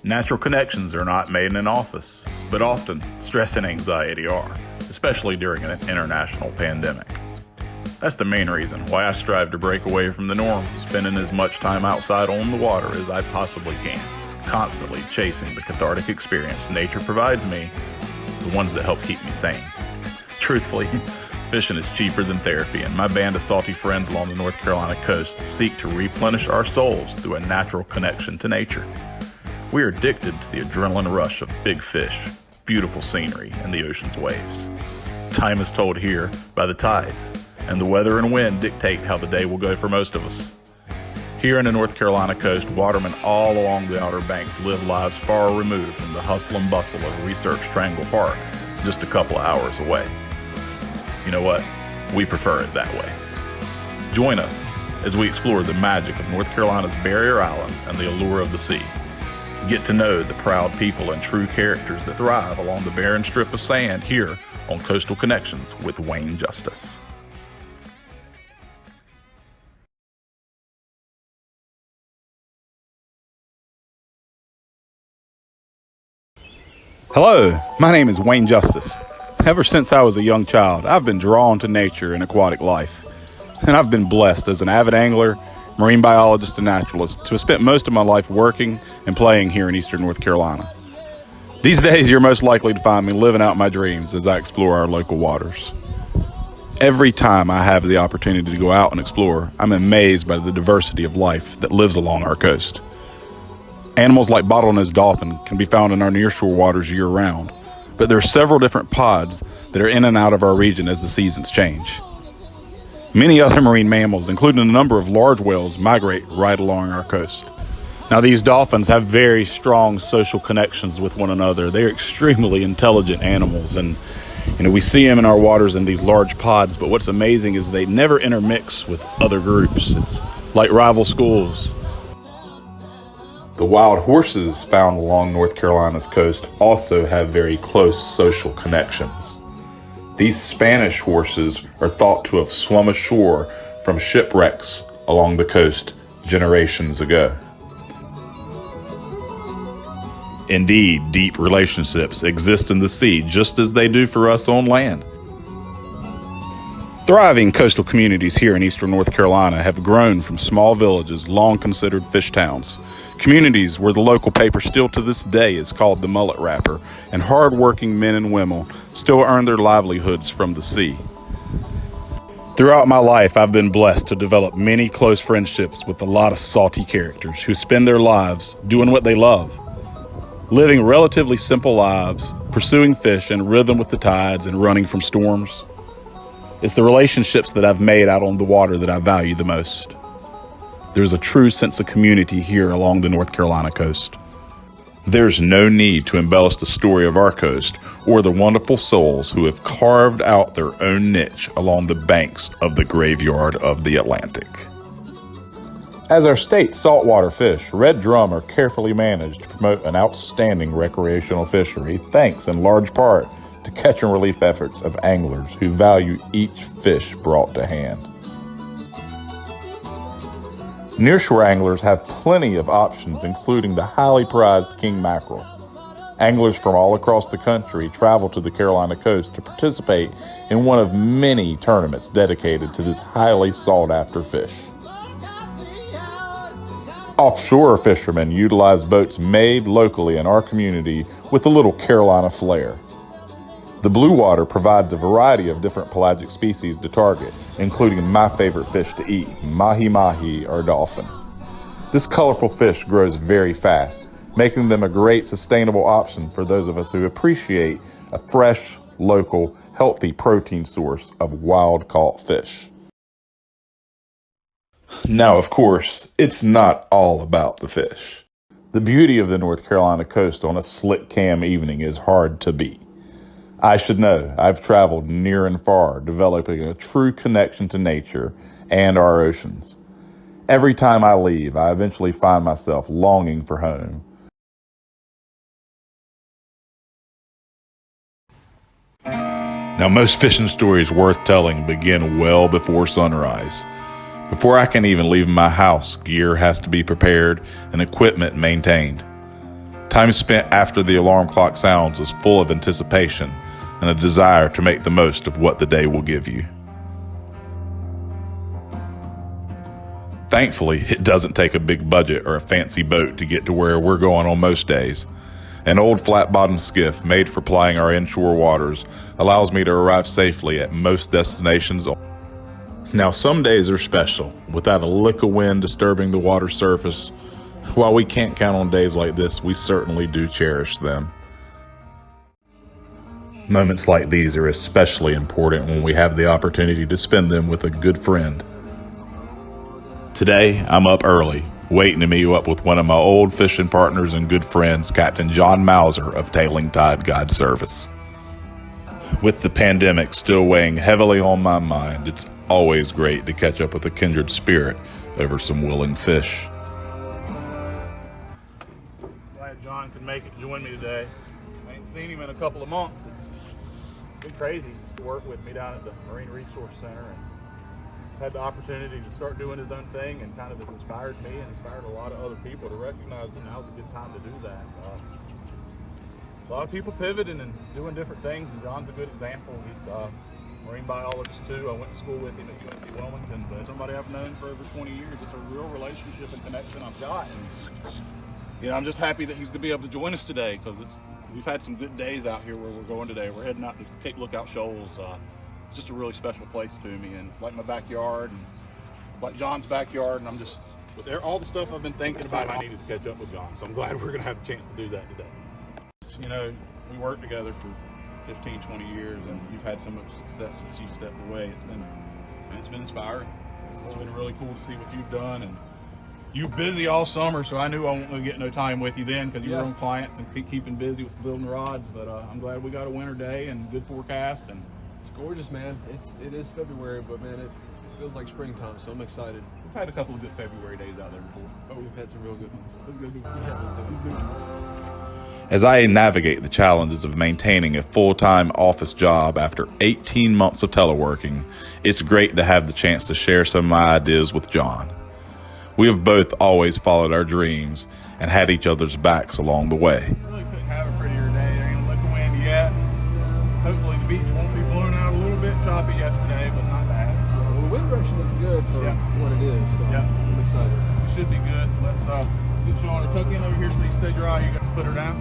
Natural connections are not made in an office, but often stress and anxiety are, especially during an international pandemic. That's the main reason why I strive to break away from the norm, spending as much time outside on the water as I possibly can, constantly chasing the cathartic experience nature provides me, the ones that help keep me sane. Truthfully, fishing is cheaper than therapy, and my band of salty friends along the North Carolina coast seek to replenish our souls through a natural connection to nature. We are addicted to the adrenaline rush of big fish, beautiful scenery, and the ocean's waves. Time is told here by the tides, and the weather and wind dictate how the day will go for most of us. Here in the North Carolina coast, watermen all along the Outer Banks live lives far removed from the hustle and bustle of Research Triangle Park, just a couple of hours away. You know what? We prefer it that way. Join us as we explore the magic of North Carolina's barrier islands and the allure of the sea. Get to know the proud people and true characters that thrive along the barren strip of sand here on Coastal Connections with Wayne Justice. Hello, my name is Wayne Justice. Ever since I was a young child, I've been drawn to nature and aquatic life. And I've been blessed as an avid angler, marine biologist, and naturalist to have spent most of my life working and playing here in eastern North Carolina. These days, you're most likely to find me living out my dreams as I explore our local waters. Every time I have the opportunity to go out and explore, I'm amazed by the diversity of life that lives along our coast. Animals like bottlenose dolphin can be found in our nearshore waters year-round, but there are several different pods that are in and out of our region as the seasons change. Many other marine mammals, including a number of large whales, migrate right along our coast. Now, these dolphins have very strong social connections with one another. They're extremely intelligent animals, and we see them in our waters in these large pods, but what's amazing is they never intermix with other groups. It's like rival schools. The wild horses found along North Carolina's coast also have very close social connections. These Spanish horses are thought to have swum ashore from shipwrecks along the coast generations ago. Indeed, deep relationships exist in the sea just as they do for us on land. Thriving coastal communities here in eastern North Carolina have grown from small villages long considered fish towns, communities where the local paper still to this day is called the mullet wrapper, and hard-working men and women still earn their livelihoods from the sea. Throughout my life, I've been blessed to develop many close friendships with a lot of salty characters who spend their lives doing what they love, living relatively simple lives, pursuing fish in rhythm with the tides and running from storms. It's the relationships that I've made out on the water that I value the most. There's a true sense of community here along the North Carolina coast. There's no need to embellish the story of our coast or the wonderful souls who have carved out their own niche along the banks of the graveyard of the Atlantic. As our state's saltwater fish, red drum are carefully managed to promote an outstanding recreational fishery, thanks in large part to catch and relief efforts of anglers who value each fish brought to hand. Nearshore anglers have plenty of options, including the highly prized king mackerel. Anglers from all across the country travel to the Carolina coast to participate in one of many tournaments dedicated to this highly sought-after fish. Offshore fishermen utilize boats made locally in our community with a little Carolina flair. The blue water provides a variety of different pelagic species to target, including my favorite fish to eat, mahi-mahi or dolphin. This colorful fish grows very fast, making them a great sustainable option for those of us who appreciate a fresh, local, healthy protein source of wild-caught fish. Now, of course, it's not all about the fish. The beauty of the North Carolina coast on a slick cam evening is hard to beat. I should know, I've traveled near and far, developing a true connection to nature and our oceans. Every time I leave, I eventually find myself longing for home. Now, most fishing stories worth telling begin well before sunrise. Before I can even leave my house, gear has to be prepared and equipment maintained. Time spent after the alarm clock sounds is full of anticipation and a desire to make the most of what the day will give you. Thankfully, it doesn't take a big budget or a fancy boat to get to where we're going on most days. An old flat-bottom skiff made for plying our inshore waters allows me to arrive safely at most destinations. Now, some days are special, without a lick of wind disturbing the water surface. While we can't count on days like this, we certainly do cherish them. Moments like these are especially important when we have the opportunity to spend them with a good friend. Today, I'm up early, waiting to meet you up with one of my old fishing partners and good friends, Captain John Mauser of Tailing Tide Guide Service. With the pandemic still weighing heavily on my mind, it's always great to catch up with a kindred spirit over some willing fish. Glad John could make it join me today. I ain't seen him in a couple of months. It's been crazy to work with me down at the Marine Resource Center, and he's had the opportunity to start doing his own thing, and kind of has inspired me and inspired a lot of other people to recognize that now's a good time to do that. A lot of people pivoting and doing different things, and John's a good example. He's a marine biologist too. I went to school with him at UNC Wilmington, but somebody I've known for over 20 years. It's a real relationship and connection I've got. And, I'm just happy that he's going to be able to join us today, because we've had some good days out here where we're going today. We're heading out to Cape Lookout Shoals. It's just a really special place to me, and it's like my backyard, and like John's backyard, and I'm just, with all the stuff I've been thinking about, I needed to catch up with John, so I'm glad we're going to have a chance to do that today. We worked together for 15, 20 years, and you've had so much success since you stepped away. It's been inspiring. It's been really cool to see what you've done, and you're busy all summer, so I knew I wasn't going to get no time with you then, because you were on clients and keeping busy with building rods, but I'm glad we got a winter day and good forecast. And it's gorgeous, man. It is February, but man, it feels like springtime, so I'm excited. We've had a couple of good February days out there before. Oh, we've had some real good ones. Yeah, let's do it. As I navigate the challenges of maintaining a full-time office job after 18 months of teleworking, it's great to have the chance to share some of my ideas with John. We have both always followed our dreams and had each other's backs along the way. Really couldn't have a prettier day. There ain't a lick of wind yet. Hopefully the beach won't be blown out a little bit choppy yesterday, but not bad. Well, the wind direction looks good for what it is, so I'm excited. It should be good. Let's get you on her tuck in over here so you stay dry. You got to put her down.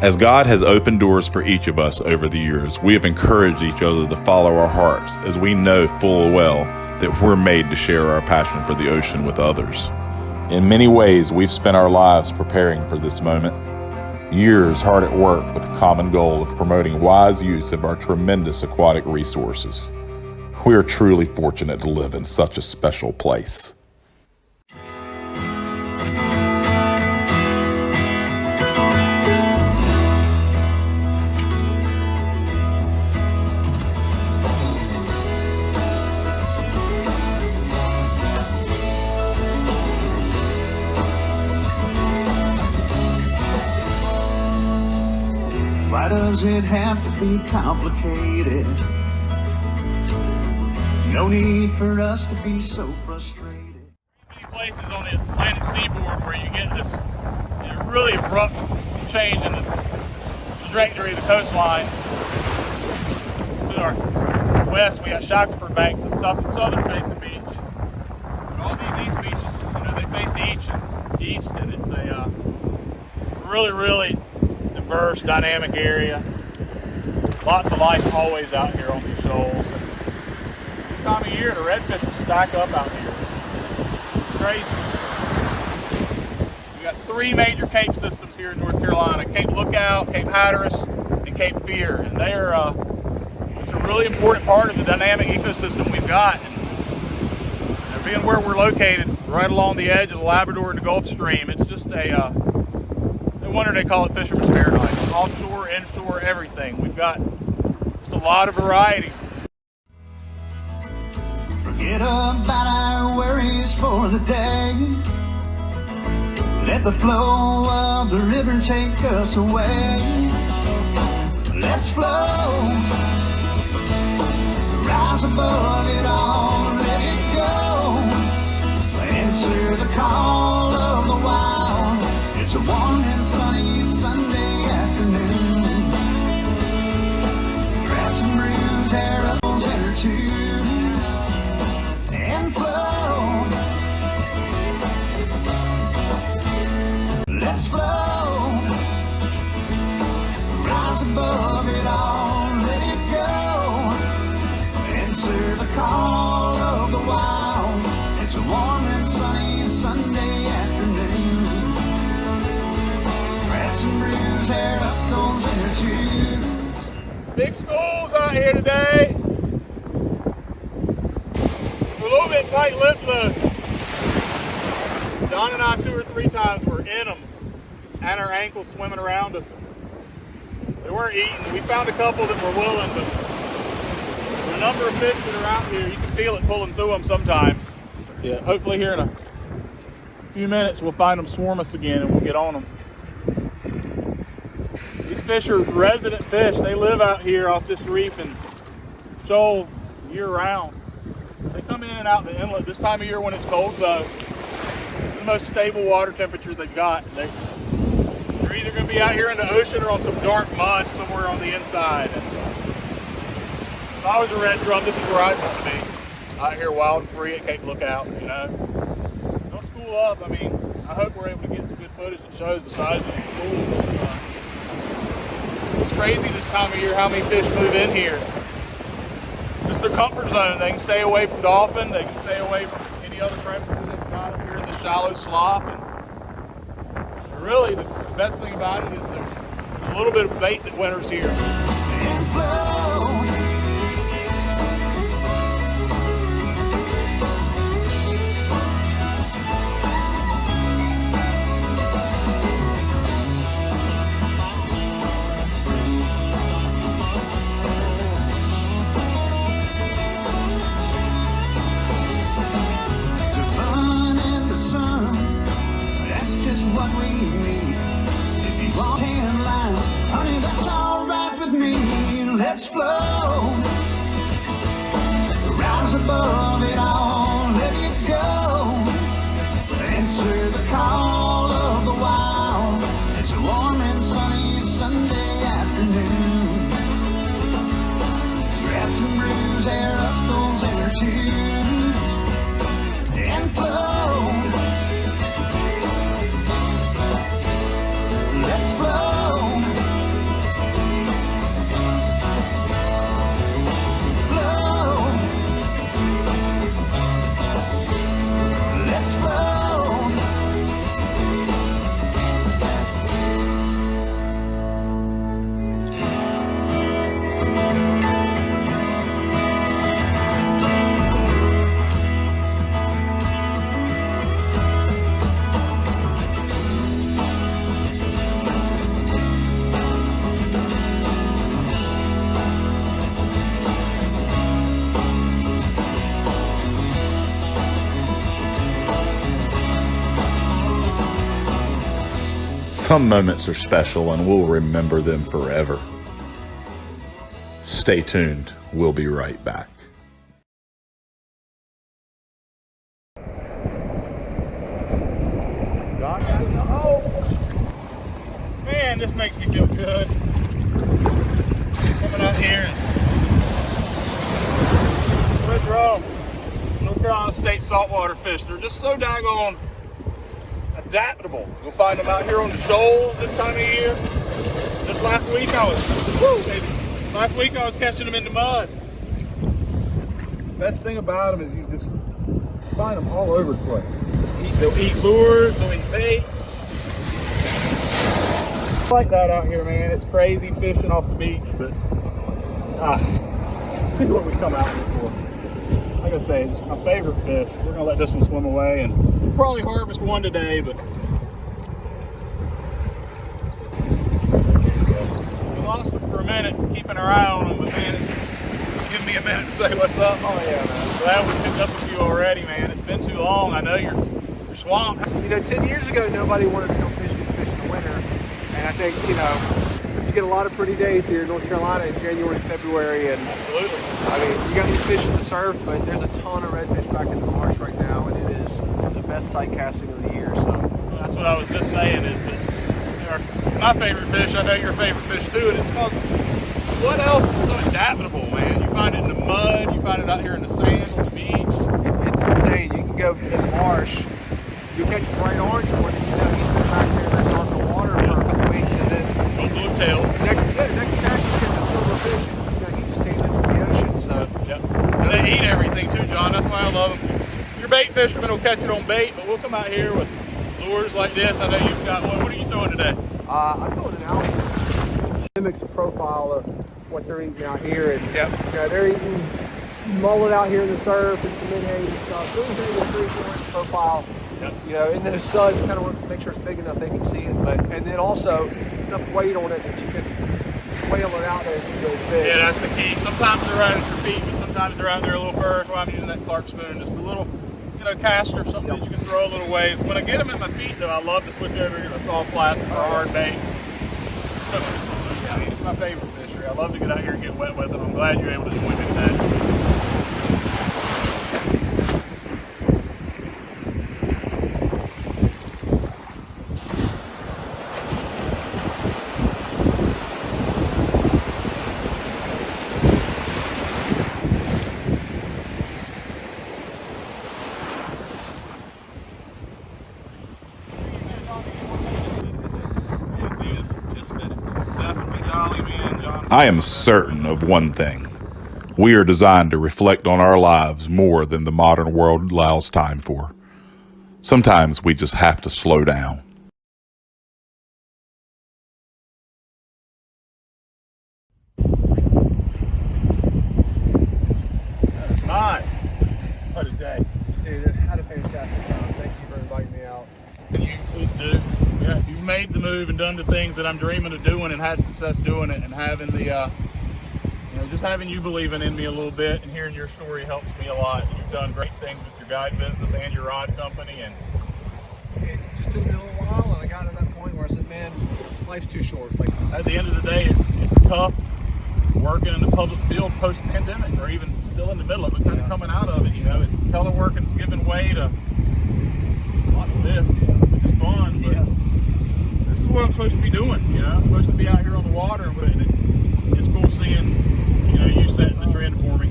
As God has opened doors for each of us over the years, we have encouraged each other to follow our hearts, as we know full well that we're made to share our passion for the ocean with others. In many ways, we've spent our lives preparing for this moment. Years hard at work with the common goal of promoting wise use of our tremendous aquatic resources. We are truly fortunate to live in such a special place. Why does it have to be complicated? No need for us to be so frustrated. Many places on the Atlantic seaboard where you get this really abrupt change in the trajectory of the coastline. To our west, we got Shackelford Banks, the southern facing beach. And all these east beaches, they face east, and it's a really diverse, dynamic area. Lots of life always out here on these shoals. This time of year, the redfish will stack up out here. It's crazy. We got 3 major cape systems here in North Carolina: Cape Lookout, Cape Hatteras, and Cape Fear. And they are it's a really important part of the dynamic ecosystem we've got. And being where we're located, right along the edge of the Labrador and the Gulf Stream, it's just no wonder they call it fisherman's paradise. Offshore, inshore, everything. We've got just a lot of variety. Forget about our worries for the day. Let the flow of the river take us away. Let's flow, rise above it all, let it go. Answer the call of the wild. It's a warm and sunny Sunday afternoon. Grab some brews, hair up those inner tubes, and flow. Let's flow, rise above it all, let it go. Answer the call of the wild. It's a warm and sunny Sunday afternoon. Grab some brews, hair up those inner tubes. Big schools out here today. We're a little bit tight-lipped though. Don and I 2 or 3 times were in them and our ankles swimming around us. They weren't eating. We found a couple that were willing, but the number of fish that are out here, you can feel it pulling through them sometimes. Yeah, hopefully here in a few minutes we'll find them swarm us again and we'll get on them. These fish are resident fish. They live out here off this reef and shoal year round. They come in and out the inlet. This time of year when it's cold though, it's the most stable water temperature they've got. They're either going to be out here in the ocean or on some dark mud somewhere on the inside. And if I was a red drum, this is where I'd want to be. Out here wild and free at Cape Lookout, you know. Don't school up. I mean, I hope we're able to get some good footage that shows the size of the school. It's crazy this time of year how many fish move in here. Just their comfort zone. They can stay away from dolphin. They can stay away from any other predators they've got up here in the shallow slop. And really, the best thing about it is there's a little bit of bait that winters here. And flow. To run in the sun, that's just what we need. If you want 10 lines, honey, that's alright with me. Let's flow, rise above it all, let it go. Answer the call of the wild. It's a warm and sunny Sunday afternoon. Grab some brews, hair up those inner tubes, and flow. Let's flow. Flow. Let's flow. Some moments are special and we'll remember them forever. Stay tuned. We'll be right back. Oh, man, this makes me feel good. Coming out here and red drum, North Carolina State saltwater fish. They're just so daggone adaptable. You'll find them out here on the shoals this time of year. Just last week I was catching them in the mud. Best thing about them is you just find them all over the place. They'll eat lures, they'll eat bait. Like that out here, man. It's crazy fishing off the beach, but see what we come out here for. Like I say, it's my favorite fish. We're gonna let this one swim away, and we'll probably harvest one today, but we lost them for a minute, keeping our eye on them, but man, it's giving me a minute say what's up. Oh yeah, man. Glad we picked up with you already, man. It's been too long. I know you're swamped. 10 years ago, nobody wanted to go fish in the winter. And I think, you get a lot of pretty days here in North Carolina in January and February. And Absolutely. I mean, you got these fish in the surf, but there's a ton of redfish back in the marsh right now, and it is the best sight casting of the year. So That's what I was just saying is that my favorite fish, I know your favorite fish too, and it's because what else is so adaptable, man? You find it in the mud, you find it out here in the sand on the beach. it's insane. You can go in the marsh, you catch a bright orange one, he's been back there in that darker water for a couple weeks, and then No blue tails. next catch you catch a silver fish, and he just came in from the ocean. So Yep. And they eat everything too, John. That's why I love them. Your bait fishermen will catch it on bait, but we'll come out here with lures like this. I know you've got one. What are you throwing today? I'm throwing an algae. Mimics the profile of what they're eating out here, and they're eating mullet out here in the surf and some menhaden and stuff. Really big a 3-4 inch profile. Yep. And then the suds kind of want to make sure it's big enough they can see it, and then also enough weight on it that you can whale it out there and see those fish. Yeah, that's the key. Sometimes they're right at your feet, but sometimes they're out there a little further. That's why I'm using that Clark spoon, just a little, caster, something that you can throw a little ways. When I get them at my feet, though, I love to switch over to the soft plastic or hard bait. So much fun. I mean, it's my favorite fishery. I love to get out here and get wet with it. I'm glad you're able to join me today. I am certain of one thing. We are designed to reflect on our lives more than the modern world allows time for. Sometimes we just have to slow down. Mine. What a day. Dude, I had a fantastic time. Thank you for inviting me out. You please do. Yeah, you've made the move and done the things that I'm dreaming of doing and had success doing it, and having the, just having you believing in me a little bit and hearing your story helps me a lot. You've done great things with your guide business and your rod company, and It just took me a little while, and I got to that point where I said, man, life's too short. Like, at the end of the day, it's tough working in the public field post-pandemic, or even still in the middle of it, kind of coming out of it. It's teleworking's giving way to lots of this, which is fun, but this is what I'm supposed to be doing. I'm supposed to be out here on the water, and it's cool seeing you setting the trend for me.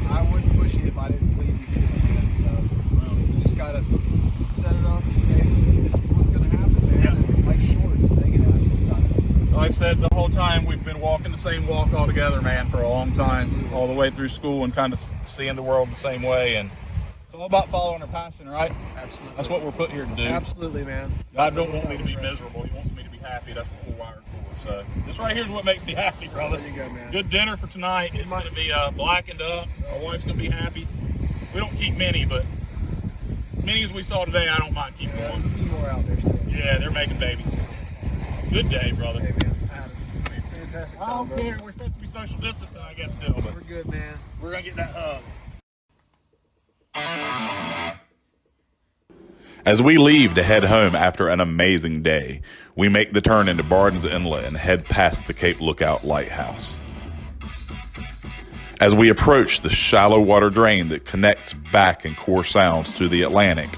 I wouldn't push you if I didn't believe you could do it. So you just gotta set it up and say, this is what's gonna happen, man. And life's short, just make it happen. Like I've said the whole time, we've been walking the same walk all together, man, for a long time. Absolutely. All the way through school and kind of seeing the world the same way. And it's all about following our passion, right? Absolutely. That's what we're put here to do. Absolutely, man. God don't want me to be miserable. He wants me to be happy. That's what we're wired for. So this right here is what makes me happy, brother. There you go, man. Good dinner for tonight. It's going to be blackened up. Our wife's going to be happy. We don't keep many, but as many as we saw today, I don't mind keeping one. A few more out there still. Yeah, they're making babies. Good day, brother. Hey, man. Fantastic time, I don't brother. care. We're supposed to be social distancing, I guess, still, but We're good, man. we're going to get that hug. As we leave to head home after an amazing day, we make the turn into Barden's Inlet and head past the Cape Lookout Lighthouse. As we approach the shallow water drain that connects back and core sounds to the Atlantic,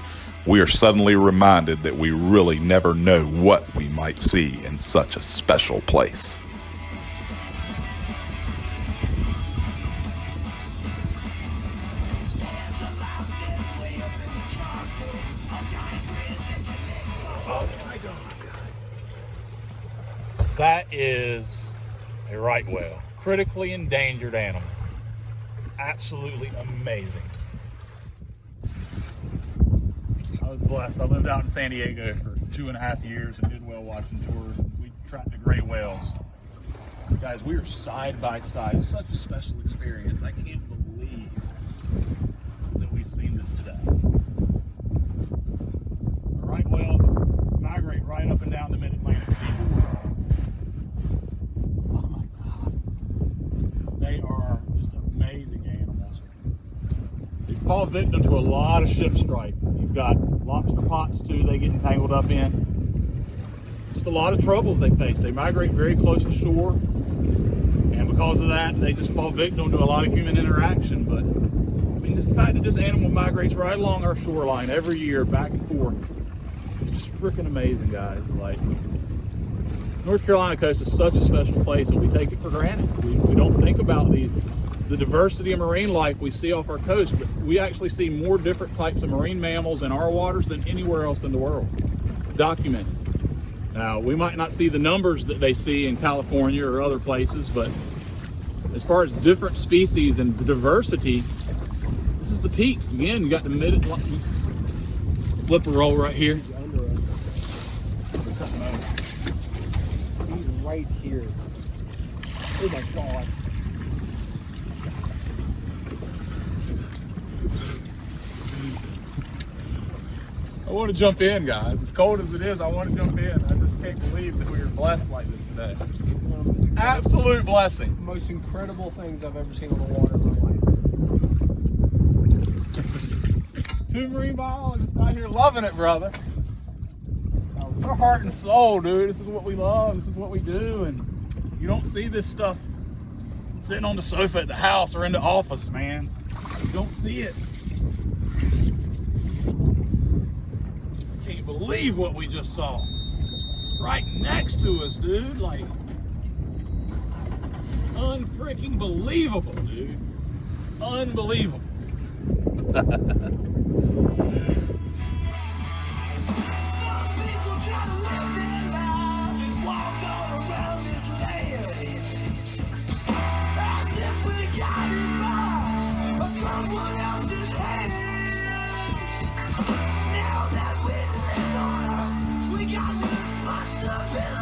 we are suddenly reminded that we really never know what we might see in such a special place. That is a right whale. Critically endangered animal. Absolutely amazing. I was blessed. I lived out in San Diego for 2.5 years and did whale watching tours. We tracked the gray whales. Guys, we are side by side. Such a special experience. I can't believe that we've seen this today. The right whales migrate right up and down the mid-Atlantic seaboard. Oh my God. They are just amazing animals. fall victim to a lot of ship strike. You've got lobster pots too they get entangled up in. Just a lot of troubles they face. They migrate very close to shore, and because of that, they just fall victim to a lot of human interaction. But I mean, just the fact that this animal migrates right along our shoreline every year, back and forth, it's just freaking amazing, guys. Like, North Carolina coast is such a special place, and we take it for granted. We don't think about the diversity of marine life we see off our coast, but we actually see more different types of marine mammals in our waters than anywhere else in the world, documented. Now, we might not see the numbers that they see in California or other places, but as far as different species and the diversity, this is the peak. Again, you got the mid-Atlantic flipper roll right here. Under us. He's right here. Oh my God. I want to jump in, guys. As cold as it is, I want to jump in. I just can't believe that we were blessed like this today. Absolute blessing. Most incredible things I've ever seen on the water in my life. Two marine biologists out here loving it, brother. Our heart and soul, dude. This is what we love. This is what we do. And you don't see this stuff sitting on the sofa at the house or in the office, man. You don't see it. Can't believe what we just saw. Right next to us, dude. Like, unfreaking believable, dude. Unbelievable. We got responsibility.